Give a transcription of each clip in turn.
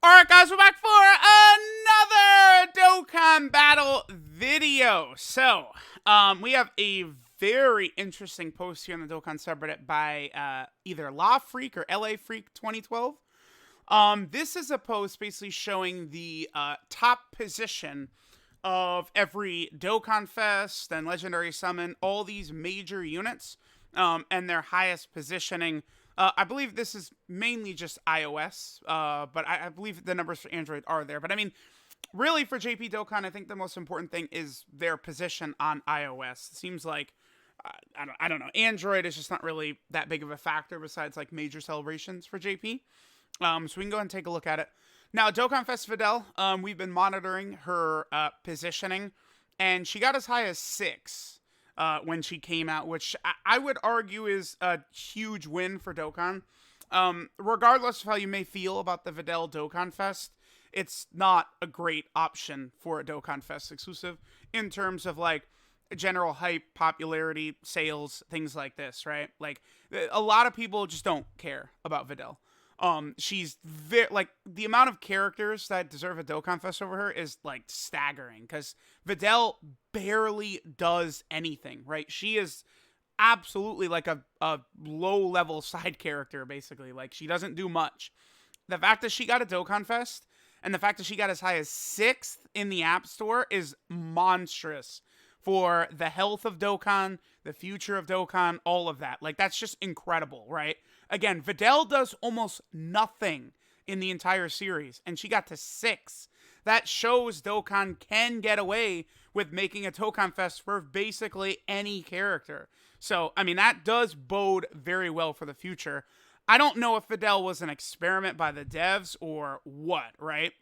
Alright guys, we're back for another Dokkan battle video. So, we have a very interesting post here in the Dokkan subreddit by either La Freak or LA Freak 2012. This is a post basically showing the top position of every DOKKANFEST and Legendary Summon, all these major units, and their highest positioning. I believe this is mainly just iOS, but I believe the numbers for Android are there. But I mean, really for JP Dokkan, I think the most important thing is their position on iOS. It seems like, I don't know, Android is just not really that big of a factor besides like major celebrations for JP. So we can go ahead and take a look at it. Now, DOKKANFEST Videl, we've been monitoring her positioning, and she got as high as 6. When she came out, which I would argue is a huge win for Dokkan. Regardless of how you may feel about the Videl DOKKANFEST, it's not a great option for a DOKKANFEST exclusive in terms of like general hype, popularity, sales, things like this, right? Like a lot of people just don't care about Videl. She's very, like, the amount of characters that deserve a DOKKANFEST over her is like staggering because Videl barely does anything, right? She is absolutely like a low level side character, basically. Like, she doesn't do much. The fact that she got a DOKKANFEST and the fact that she got as high as 6th in the App Store is monstrous for the health of Dokkan, the future of Dokkan, all of that. Like, that's just incredible, right? Again, Videl does almost nothing in the entire series, and she got to 6. That shows Dokkan can get away with making a DOKKANFEST for basically any character. So, I mean, that does bode very well for the future. I don't know if Videl was an experiment by the devs or what, right?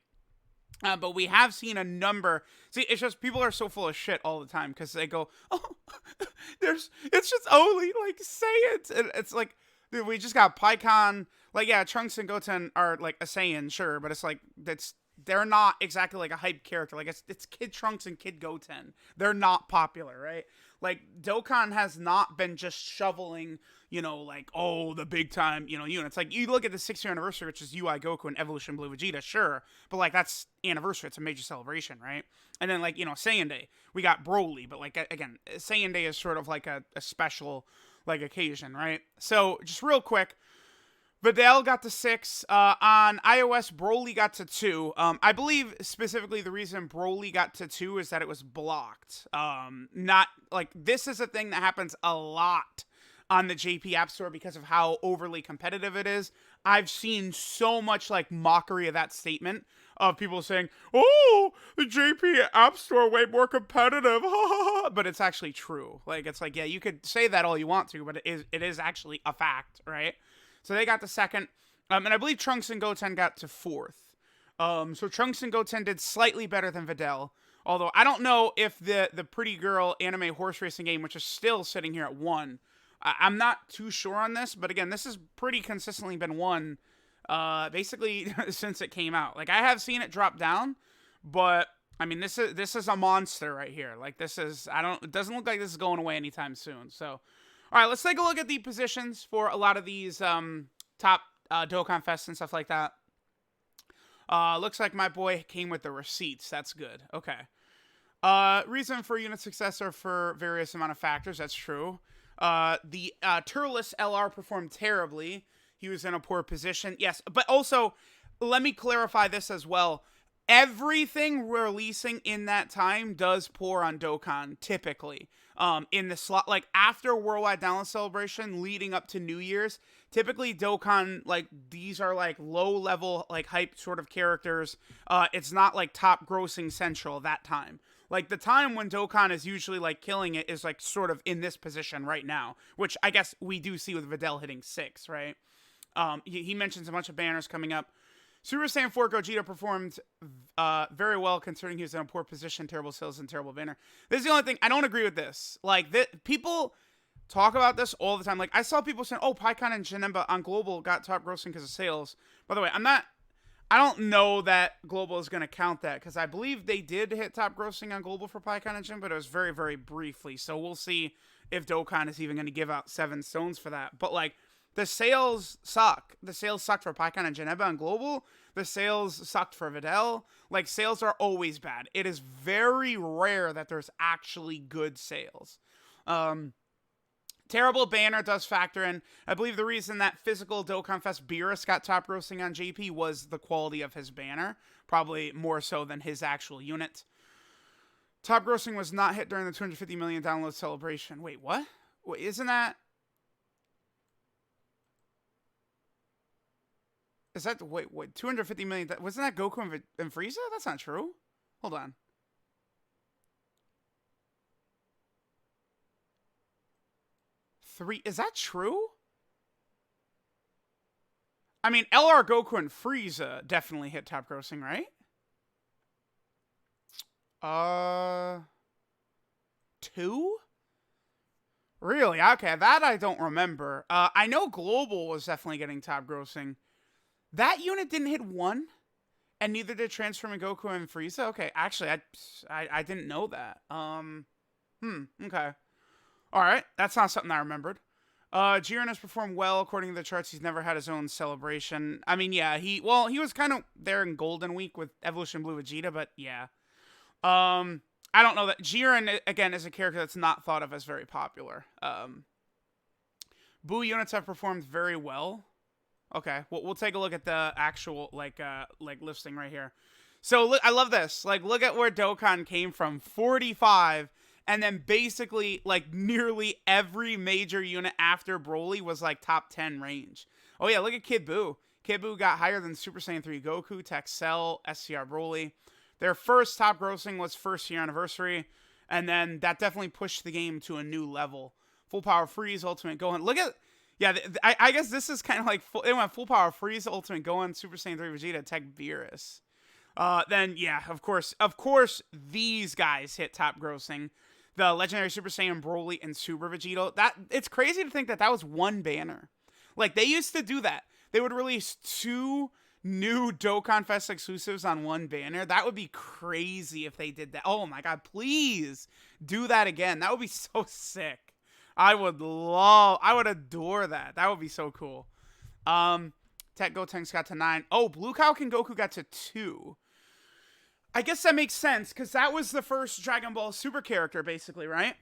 But we have seen a number. See, it's just people are so full of shit all the time because they go, "Oh, it's just only like say it." And it's like, dude, we just got PyCon. Like, yeah, Trunks and Goten are like a Saiyan, sure, but it's like they're not exactly like a hype character. Like it's Kid Trunks and Kid Goten. They're not popular, right? Like Dokkan has not been just shoveling, like, oh, the big time, units. Like, you look at the 6th year anniversary, which is UI Goku and Evolution Blue Vegeta, sure, but like that's anniversary. It's a major celebration, right? And then like Saiyan Day, we got Broly, but like again, Saiyan Day is sort of like a special like occasion, right? So just real quick. Videl got to 6. On iOS, Broly got to 2. I believe specifically the reason Broly got to 2 is that it was blocked. Not like this is a thing that happens a lot on the JP App Store because of how overly competitive it is. I've seen so much like mockery of that statement of people saying, "Oh, the JP App Store way more competitive," but it's actually true. Like, it's like, yeah, you could say that all you want to, but it is actually a fact, right? So they got to 2nd, and I believe Trunks and Goten got to 4th. So Trunks and Goten did slightly better than Videl, although I don't know if the Pretty Girl anime horse racing game, which is still sitting here at 1, I'm not too sure on this, but again, this has pretty consistently been 1, basically since it came out. Like, I have seen it drop down, but I mean, this is a monster right here. Like, it doesn't look like this is going away anytime soon. So, all right, let's take a look at the positions for a lot of these top DOKKANFEST and stuff like that. Looks like my boy came with the receipts. That's good. Okay. Reason for unit success are for various amount of factors. That's true. The Turles LR performed terribly. He was in a poor position. Yes, but also, let me clarify this as well. Everything releasing in that time does pour on Dokkan, typically. In the slot, like after Worldwide Download Celebration, leading up to New Year's, typically Dokkan, like, these are like low level, like hype sort of characters. It's not like top grossing central that time. Like, the time when Dokkan is usually like killing it is like sort of in this position right now, which I guess we do see with Videl hitting 6, right? He mentions a bunch of banners coming up. Super Saiyan 4 Gogeta performed very well considering he was in a poor position, terrible sales, and terrible banner. This is the only thing. I don't agree with this. Like, people talk about this all the time. Like, I saw people saying, oh, PyCon and Janemba on Global got top grossing because of sales. By the way, I don't know that Global is going to count that because I believe they did hit top grossing on Global for PyCon and Janemba, but it was very, very briefly. So we'll see if Dokkan is even going to give out 7 stones for that. But, like, The sales suck. The sales sucked for Pycon and Geneva and Global. The sales sucked for Videl. Like, sales are always bad. It is very rare that there's actually good sales. Terrible banner does factor in. I believe the reason that physical DOKKANFEST Beerus got top grossing on JP was the quality of his banner. Probably more so than his actual unit. Top grossing was not hit during the 250 million download celebration. Wait, what? Wait, isn't that... Is that... Wait, 250 million... Wasn't that Goku and Frieza? That's not true. Hold on. Is that true? I mean, LR Goku and Frieza definitely hit top grossing, right? 2? Really? Okay, that I don't remember. I know Global was definitely getting top grossing. That unit didn't hit 1, and neither did Transforming Goku and Frieza. Okay, actually, I didn't know that. Okay. All right, that's not something I remembered. Jiren has performed well according to the charts. He's never had his own celebration. I mean, yeah, he was kind of there in Golden Week with Evolution Blue Vegeta, but yeah. I don't know that Jiren again is a character that's not thought of as very popular. Boo units have performed very well. Okay, we'll take a look at the actual like listing right here. So look, I love this. Like, look at where Dokkan came from, 45. And then basically, like, nearly every major unit after Broly was, like, top 10 range. Oh, yeah, look at Kid Buu. Kid Buu got higher than Super Saiyan 3 Goku, Tech Cell, SCR Broly. Their first top grossing was first year anniversary. And then that definitely pushed the game to a new level. Full Power Freeze, Ultimate Gohan. Look at... Yeah, I guess this is kind of like... They went Full Power Freeze, Ultimate Gohan, Super Saiyan 3 Vegeta, Tech Beerus. Then, yeah, of course, these guys hit top grossing. The Legendary Super Saiyan Broly and Super Vegito. It's crazy to think that was one banner. Like, they used to do that. They would release 2 new DOKKANFEST exclusives on one banner. That would be crazy if they did that. Oh my god, please do that again. That would be so sick. I would adore that. That would be so cool. Tech Gotenks got to 9. Oh, Blue Cow and Goku got to 2. I guess that makes sense, because that was the first Dragon Ball Super character, basically, right?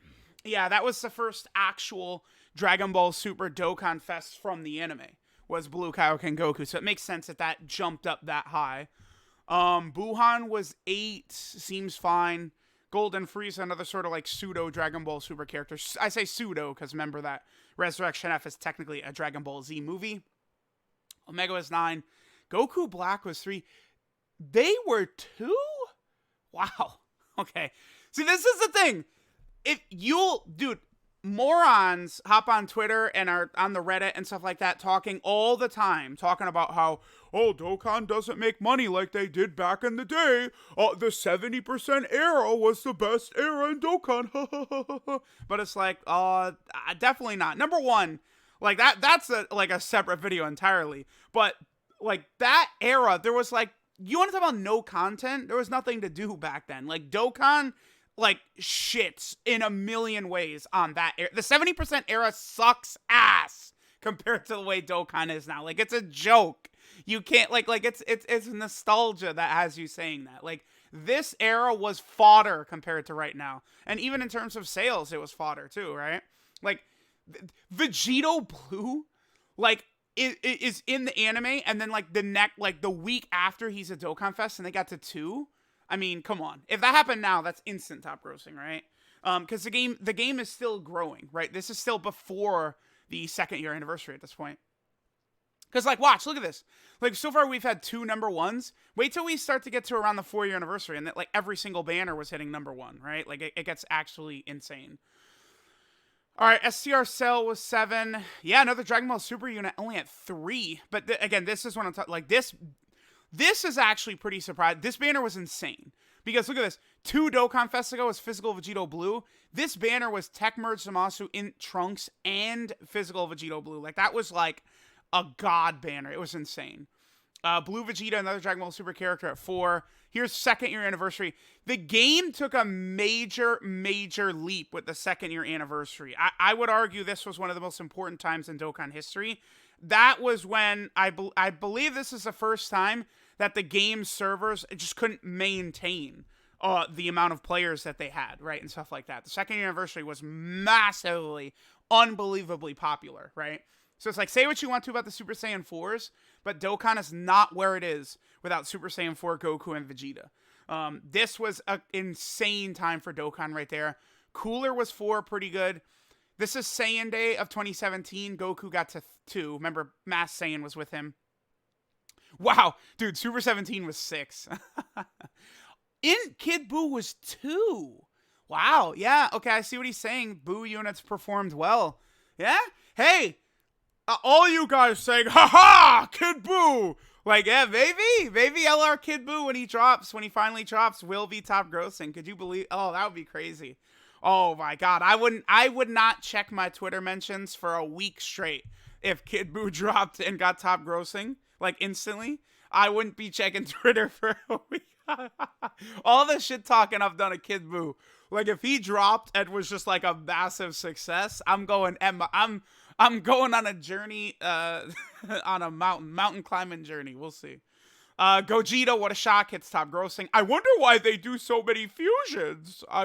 Yeah, that was the first actual Dragon Ball Super DOKKANFEST from the anime, was Blue Kaioken Goku, so it makes sense that jumped up that high. Buhan was 8, seems fine. Golden Frieza, another sort of like pseudo Dragon Ball Super character. I say pseudo, because remember that Resurrection F is technically a Dragon Ball Z movie. Omega was 9. Goku Black was 3. They were 2? Wow. Okay. See, this is the thing. Dude, morons hop on Twitter and are on the Reddit and stuff like that talking all the time, talking about how, oh, Dokkan doesn't make money like they did back in the day. The 70% era was the best era in Dokkan. But it's like, definitely not. Number one, like that's a separate video entirely. But like that era, there was like, you want to talk about no content? There was nothing to do back then. Like, Dokkan, like, shits in a million ways on that era. The 70% era sucks ass compared to the way Dokkan is now. Like, it's a joke. You can't, like it's nostalgia that has you saying that. Like, this era was fodder compared to right now. And even in terms of sales, it was fodder too, right? Like, Vegito Blue, like, is in the anime, and then like the week after he's a DOKKANFEST and they got to 2. I mean, come on. If that happened now, that's instant top grossing, right? Because the game is still growing, right? This is still before the 2nd year anniversary at this point. Because like, watch, look at this. Like, so far we've had 2 number 1s. Wait till we start to get to around the 4-year anniversary, and that like every single banner was hitting number 1, right? Like it gets actually insane. All right, SCR Cell was 7. Yeah, another Dragon Ball Super unit only at 3. But again, this is what I'm talking. Like this is actually pretty surprising. This banner was insane because look at this. 2 DOKKANFEST ago was Physical Vegito Blue. This banner was Tech Merge Zamasu in Trunks and Physical Vegito Blue. Like that was like a god banner. It was insane. Blue Vegeta, another Dragon Ball Super character at 4. Here's second year anniversary. The game took a major leap with the second year anniversary. I would argue this was one of the most important times in Dokkan history. That was when I believe this is the first time that the game servers just couldn't maintain the amount of players that they had, right, and stuff like that. The second year anniversary was massively, unbelievably popular, right? So it's like, say what you want to about the Super Saiyan 4s, but Dokkan is not where it is without Super Saiyan 4, Goku, and Vegeta. This was an insane time for Dokkan right there. Cooler was 4, pretty good. This is Saiyan Day of 2017. Goku got to 2. Remember, Mass Saiyan was with him. Wow, dude, Super 17 was 6. Kid Buu was 2. Wow, yeah, okay, I see what he's saying. Buu units performed well. Yeah? Hey, all you guys saying, haha, Kid Buu. Like, yeah, maybe LR Kid Buu when he finally drops, will be top grossing. Could you believe? Oh, that would be crazy. Oh my God, I would not check my Twitter mentions for a week straight if Kid Buu dropped and got top grossing, like instantly. I wouldn't be checking Twitter for a week. All the shit talking I've done at Kid Buu. Like, if he dropped and was just like a massive success, I'm going on a journey, on a mountain climbing journey. We'll see. Gogeta, what a shock, hits top grossing. I wonder why they do so many fusions. I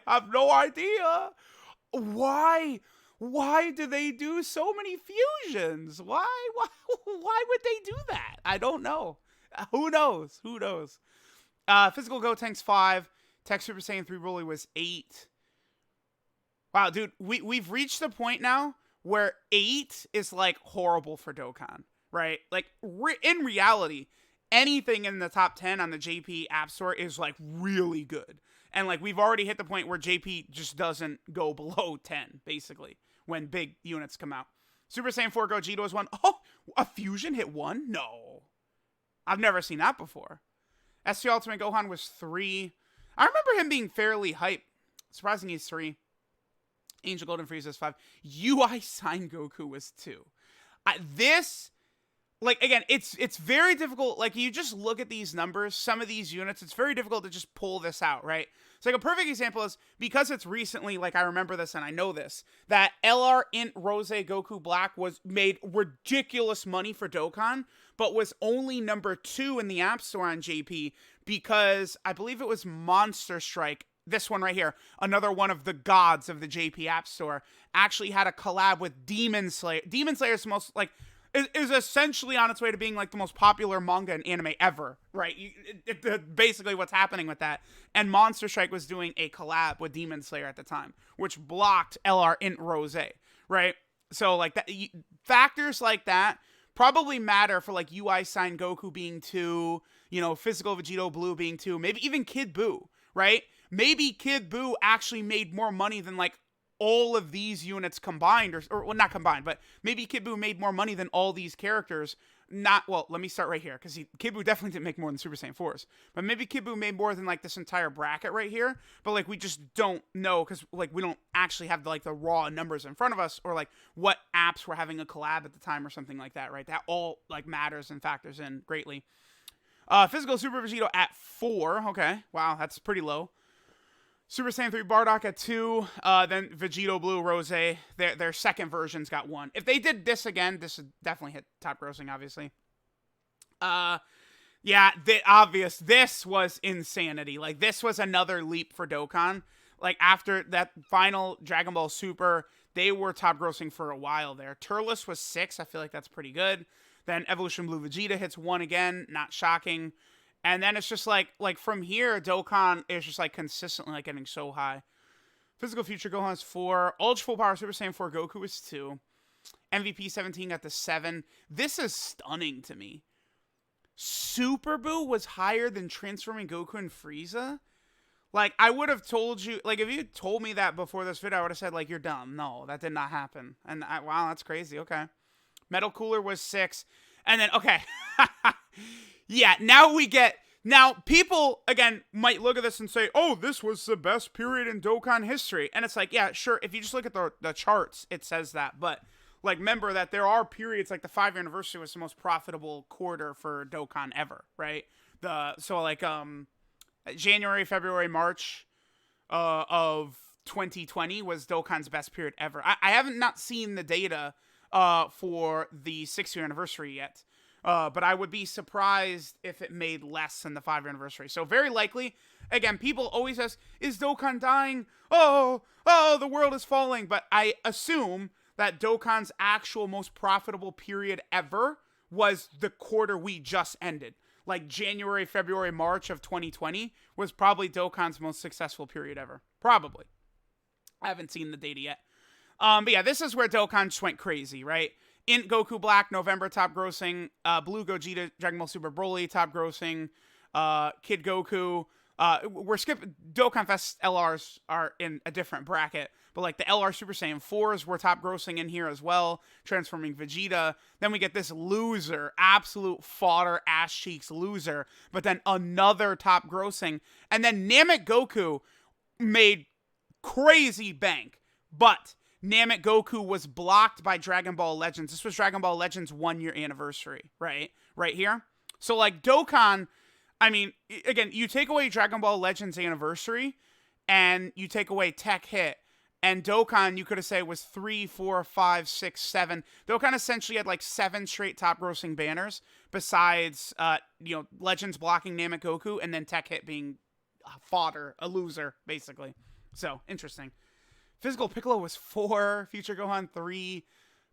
have no idea. Why do they do so many fusions? Why would they do that? I don't know. Who knows? Physical Gotenks 5. Tech Super Saiyan 3 Broly was 8. Wow, dude, we've reached the point now where 8 is like horrible for Dokkan, right? Like, in reality, anything in the top 10 on the JP App Store is like really good. And like, we've already hit the point where JP just doesn't go below 10, basically, when big units come out. Super Saiyan 4 Gogeta was 1. Oh, a fusion hit 1? No. I've never seen that before. SC Ultimate Gohan was 3. I remember him being fairly hype. Surprising he's 3. Angel Golden Frieza is 5. UI Sign Goku was 2. This, like, again, it's very difficult. Like, you just look at these numbers, some of these units, it's very difficult to just pull this out, right? So, like, a perfect example is, because it's recently, like, I remember this and I know this, that LR Int Rose Goku Black made ridiculous money for Dokkan, but was only number 2 in the App Store on JP because I believe it was Monster Strike. This one right here, another one of the gods of the JP App Store, actually had a collab with Demon Slayer. Demon Slayer is the most, like, is essentially on its way to being, like, the most popular manga and anime ever, right? Basically what's happening with that. And Monster Strike was doing a collab with Demon Slayer at the time, which blocked LR Int Rose, right? So, like, that, factors like that probably matter for, like, UI Sign Goku being 2, you know, Physical Vegito Blue being 2, maybe even Kid Buu, right? Maybe Kid Buu actually made more money than, like, all of these units combined, or well, not combined, but maybe Kid Buu made more money than all these characters. Well, let me start right here, because Kid Buu definitely didn't make more than Super Saiyan 4s, but maybe Kid Buu made more than, like, this entire bracket right here, but, like, we just don't know, because, like, we don't actually have, like, the raw numbers in front of us, or, like, what apps were having a collab at the time, or something like that, right? That all, like, matters and factors in greatly. Physical Super Vegito at 4, okay, wow, that's pretty low. Super Saiyan 3 Bardock at 2, then Vegito Blue Rose, their second versions got 1. If they did this again, this would definitely hit top grossing, obviously. Yeah, this was insanity. Like, this was another leap for Dokkan. Like, after that final Dragon Ball Super, they were top grossing for a while there. Turles was 6, I feel like that's pretty good. Then Evolution Blue Vegeta hits 1 again, not shocking. And then it's just like from here, Dokkan is just like consistently like getting so high. Physical Future Gohan is 4. Ultra Full Power Super Saiyan 4 Goku is 2. MVP 17 got the 7. This is stunning to me. Super Buu was higher than Transforming Goku and Frieza? Like, I would have told you, like, if you told me that before this video, I would have said, like, you're dumb. No, that did not happen. And wow, that's crazy. Okay. Metal Cooler was 6. And then, okay. Yeah, now people, again, might look at this and say, oh, this was the best period in Dokkan history. And it's like, yeah, sure, if you just look at the charts, it says that. But, Like, remember that there are periods, like the 5-year anniversary was the most profitable quarter for Dokkan ever, right? January, February, March of 2020 was Dokkan's best period ever. I haven't not seen the data for the 6-year anniversary yet. But I would be surprised if it made less than the 5-year anniversary. So very likely, again, people always ask, is Dokkan dying? Oh, the world is falling. But I assume that Dokkan's actual most profitable period ever was the quarter we just ended. Like January, February, March of 2020 was probably Dokkan's most successful period ever. Probably. I haven't seen the data yet. But yeah, this is where Dokkan just went crazy, right? Int Goku Black, November, top grossing. Blue Gogeta, Dragon Ball Super Broly, top grossing. Kid Goku. We're skipping. DOKKANFEST LRs are in a different bracket. But like the LR Super Saiyan 4s were top grossing in here as well. Transforming Vegeta. Then we get this loser. Absolute fodder, ass cheeks loser. But then another top grossing. And then Namek Goku made crazy bank. But Namek Goku was blocked by Dragon Ball Legends. This was Dragon Ball Legends 1-year anniversary, right? Right here. So, like, Dokkan, I mean, again, you take away Dragon Ball Legends anniversary, and you take away Tech Hit, and Dokkan, you could have said, was 3, 4, 5, 6, 7. Dokkan essentially had, like, 7 straight top-grossing banners, besides, Legends blocking Namek Goku, and then Tech Hit being fodder, a loser, basically. So, interesting. Physical Piccolo was 4. Future Gohan 3.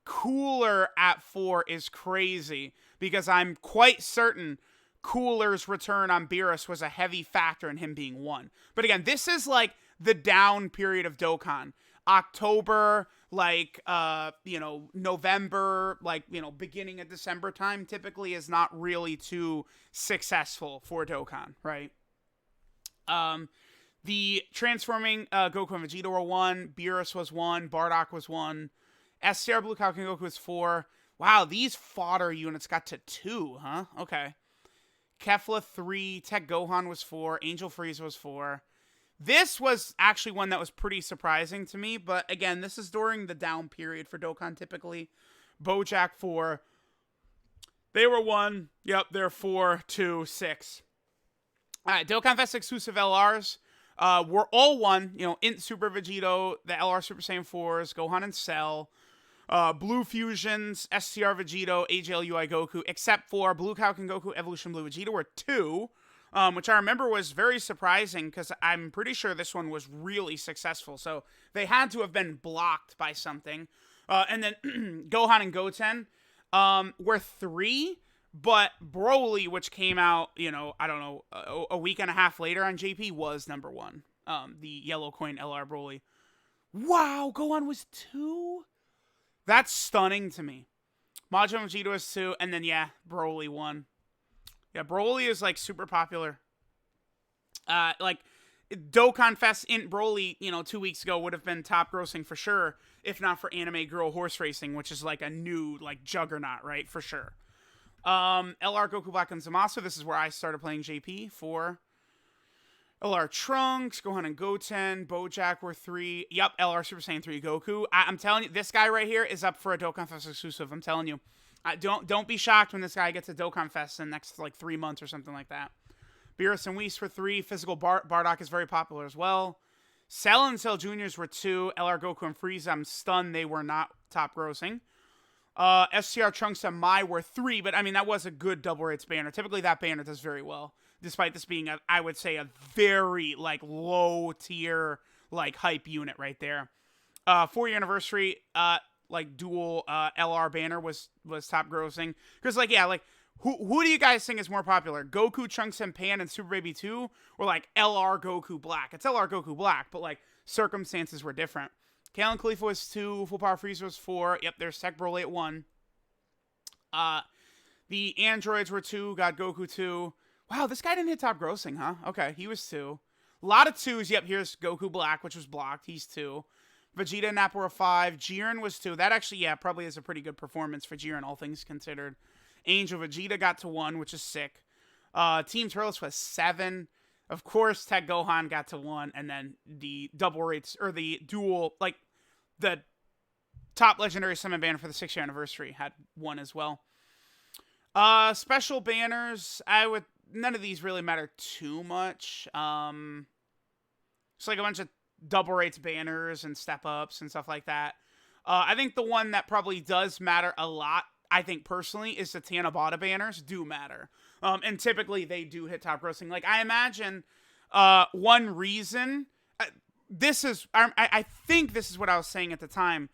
Cooler at 4 is crazy. Because I'm quite certain Cooler's return on Beerus was a heavy factor in him being 1. But again, this is like the down period of Dokkan. October, November, beginning of December time typically is not really too successful for Dokkan, right? The transforming Goku and Vegeta were 1. Beerus was 1. Bardock was 1. SCR Blue Kaioken Goku was 4. Wow, these fodder units got to 2, huh? Okay. Kefla 3. Tech Gohan was 4. Angel Frieza was 4. This was actually one that was pretty surprising to me. But again, this is during the down period for Dokkan typically. Bojack 4. They were 1. Yep, they're 4, 2, 6. All right, DOKKANFEST exclusive LRs. We're all 1, Int Super Vegito, the LR Super Saiyan 4s, Gohan and Cell, Blue Fusions, SCR Vegito, AJLUI Goku, except for Blue Kaioken Goku, Evolution Blue Vegeta were 2, which I remember was very surprising because I'm pretty sure this one was really successful. So they had to have been blocked by something. And then Gohan and Goten were 3. But Broly, which came out, a week and a half later on JP, was number 1. The yellow coin LR Broly. Wow, Gohan was 2? That's stunning to me. Majin Vegeta was 2, and then, Broly 1. Yeah, Broly is, super popular. DOKKANFEST Int Broly, 2 weeks ago would have been top grossing for sure, if not for Anime Girl Horse Racing, which is, a new, juggernaut, right? For sure. LR Goku Black and Zamasu. This is where I started playing JP. 4. LR Trunks, Gohan and Goten, Bojack were 3. Yep, LR Super Saiyan 3 Goku. I'm telling you, this guy right here is up for a DOKKANFEST exclusive. I'm telling you. Don't be shocked when this guy gets a DOKKANFEST in the next 3 months or something like that. Beerus and Whis were 3. Physical Bardock is very popular as well. Cell and Cell Juniors were 2. LR Goku and Frieza, I'm stunned they were not top grossing. SCR Trunks and Mai were 3, but I mean, that was a good double rates banner. Typically, that banner does very well, despite this being, I would say, a very, low tier, hype unit right there. 4-year anniversary, dual LR banner was top grossing. Because, who do you guys think is more popular? Goku, Trunks, and Pan and Super Baby 2? Or, LR Goku Black? It's LR Goku Black, but, circumstances were different. Kalen Khalifa was 2. Full Power Frieza was 4. Yep, there's Tech Broly at 1. The androids were 2. God Goku 2. Wow, this guy didn't hit top grossing, huh? Okay, he was 2. A lot of 2s. Yep, here's Goku Black, which was blocked. He's 2. Vegeta and Nappa were 5. Jiren was 2. That actually, probably is a pretty good performance for Jiren, all things considered. Angel Vegeta got to 1, which is sick. Team Turles was 7. Of course, Tech Gohan got to 1, and then the double rates, or the dual, the top legendary summon banner for the 6-year anniversary had one as well. Special banners, none of these really matter too much. It's like a bunch of double rates banners and step ups and stuff like that. I think the one that probably does matter a lot, I think personally, is the Tanabata banners do matter. And typically they do hit top grossing. Like, I imagine one reason, I think this is what I was saying at the time,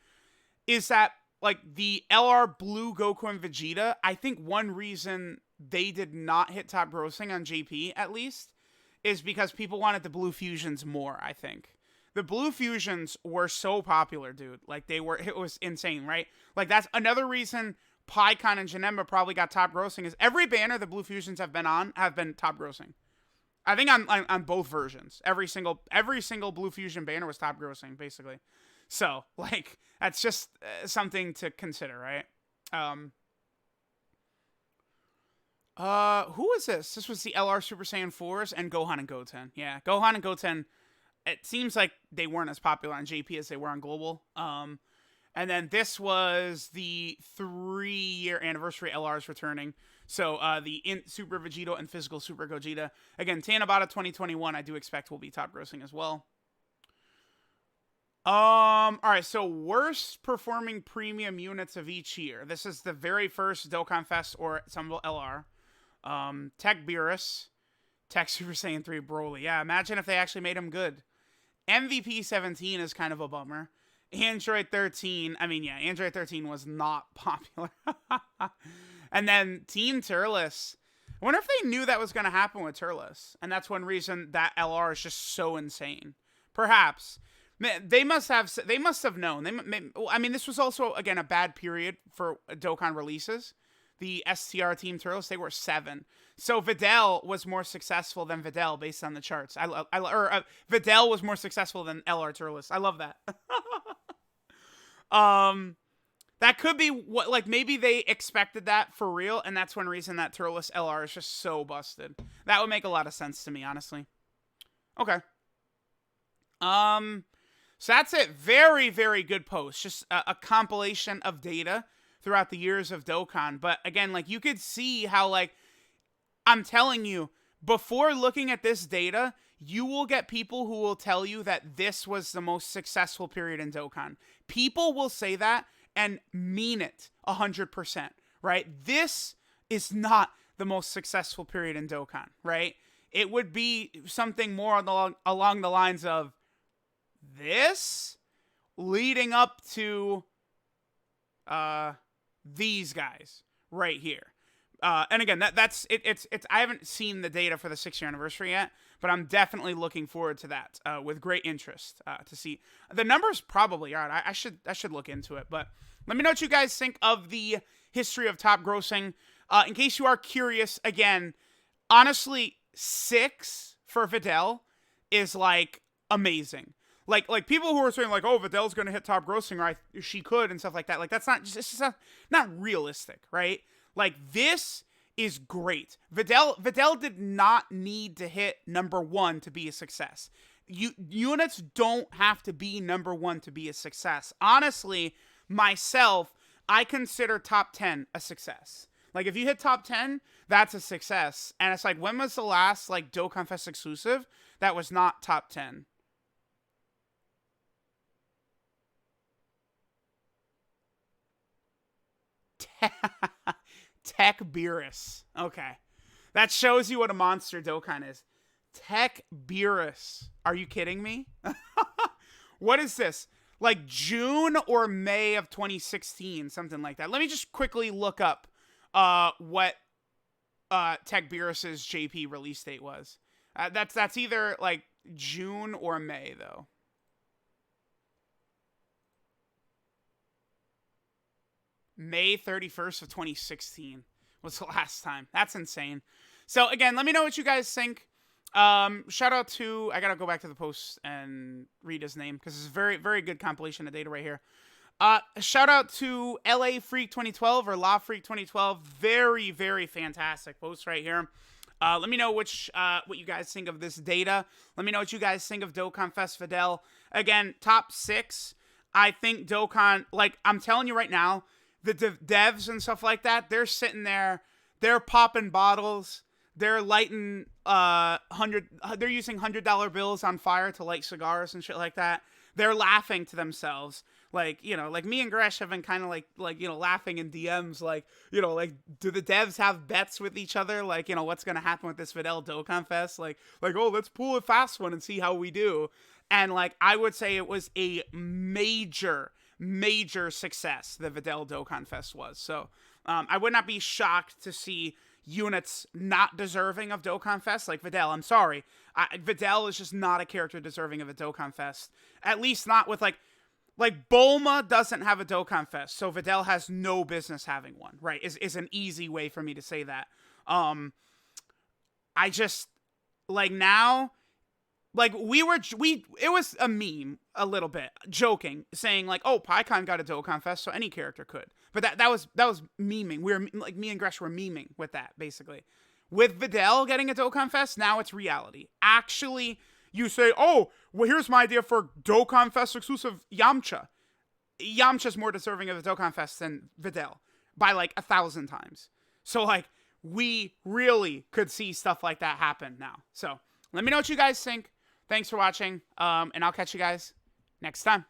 is that, like, the LR Blue Goku and Vegeta, I think one reason they did not hit top grossing on JP, at least, is because people wanted the Blue Fusions more, I think. The Blue Fusions were so popular, dude. Like, it was insane, right? Like, that's another reason PyCon and Janemba probably got top grossing, is every banner the Blue Fusions have been on have been top grossing. I think on both versions. Every single Blue Fusion banner was top grossing, basically. So, like, that's just something to consider, right? Who is this? This was the LR Super Saiyan 4s and Gohan and Goten. Yeah, Gohan and Goten, it seems like they weren't as popular on JP as they were on Global. And then this was the 3-year anniversary LRs returning. So, the Super Vegito and Physical Super Gogeta. Again, Tanabata 2021, I do expect will be top grossing as well. Alright, so worst performing premium units of each year. This is the very first DOKKANFEST or Summonable LR. Tech Beerus, Tech Super Saiyan 3 Broly. Yeah, imagine if they actually made him good. MVP 17 is kind of a bummer. Android 13, Android 13 was not popular. And then Teen Turles. I wonder if they knew that was going to happen with Turles. And that's one reason that LR is just so insane. Perhaps. They must have known. This was also, again, a bad period for Dokkan releases. The STR Team Turles, they were 7. So Videl was more successful than Videl based on the charts. Videl was more successful than LR Turles. I love that. That could be what, like, maybe they expected that for real, and that's one reason that Turles LR is just so busted. That would make a lot of sense to me, honestly. Okay. So that's it. Very, very good post. Just a compilation of data throughout the years of Dokkan. But again, like, you could see how, like, I'm telling you, before looking at this data, you will get people who will tell you that this was the most successful period in Dokkan. People will say that and mean it 100%, right? This is not the most successful period in Dokkan, right? It would be something more along the lines of this leading up to these guys right here. And again, that's it. It's I haven't seen the data for the 6-year anniversary yet, but I'm definitely looking forward to that with great interest to see the numbers. Probably all right. I should look into it. But let me know what you guys think of the history of top grossing. In case you are curious, again, honestly, 6 for Videl is like amazing. Like people who are saying like, oh, Videl's going to hit top grossing, right? She could and stuff like that. Like, that's not just not realistic, right? Like, this is great. Videl did not need to hit number 1 to be a success. Units don't have to be number 1 to be a success. Honestly, myself, I consider top 10 a success. Like, if you hit top 10, that's a success. And it's like, when was the last, like, DOKKANFEST exclusive that was not top 10? Tech Beerus. Okay. That shows you what a monster Dokkan is. Tech Beerus. Are you kidding me? What is this? Like June or May of 2016, something like that. Let me just quickly look up what Tech Beerus's JP release date was. That's either like June or May though. May 31st of 2016 was the last time. That's insane. So again, let me know what you guys think. Shout out to, I gotta go back to the post and read his name because it's a very, very good compilation of data right here. Shout out to LA Freak 2012 or La Freak 2012. Very, very fantastic post right here. Let me know what you guys think of this data. Let me know what you guys think of DOKKANFEST Videl. Again, top 6. I think Dokkan, like, I'm telling you right now, the devs and stuff like that, they're sitting there, they're popping bottles, they're lighting they're using $100 bills on fire to light cigars and shit like that. They're laughing to themselves. Like, you know, like me and Gresh have been kind of like, you know, laughing in DMs, like, you know, like, do the devs have bets with each other? Like, you know, what's going to happen with this Videl Dokkan Fest? Like, oh, let's pull a fast one and see how we do. And, like, I would say it was a major success, the Videl Dokkan Fest was. So, I would not be shocked to see units not deserving of Dokkan Fest. Like, Videl, I'm sorry. Videl is just not a character deserving of a Dokkan Fest. At least not with, like, Bulma doesn't have a Dokkan Fest, so Videl has no business having one, right? Is an easy way for me to say that. I just, like, now, like, it was a meme a little bit, joking, saying, like, oh, PyCon got a Dokkan Fest, so any character could. But that was memeing. We were, like, me and Gresh were memeing with that, basically. With Videl getting a Dokkan Fest, now it's reality. Actually, you say, oh, well, here's my idea for Dokkan Fest exclusive Yamcha. Yamcha's more deserving of a Dokkan Fest than Videl by, like, 1,000 times. So, like, we really could see stuff like that happen now. So, let me know what you guys think. Thanks for watching, and I'll catch you guys next time.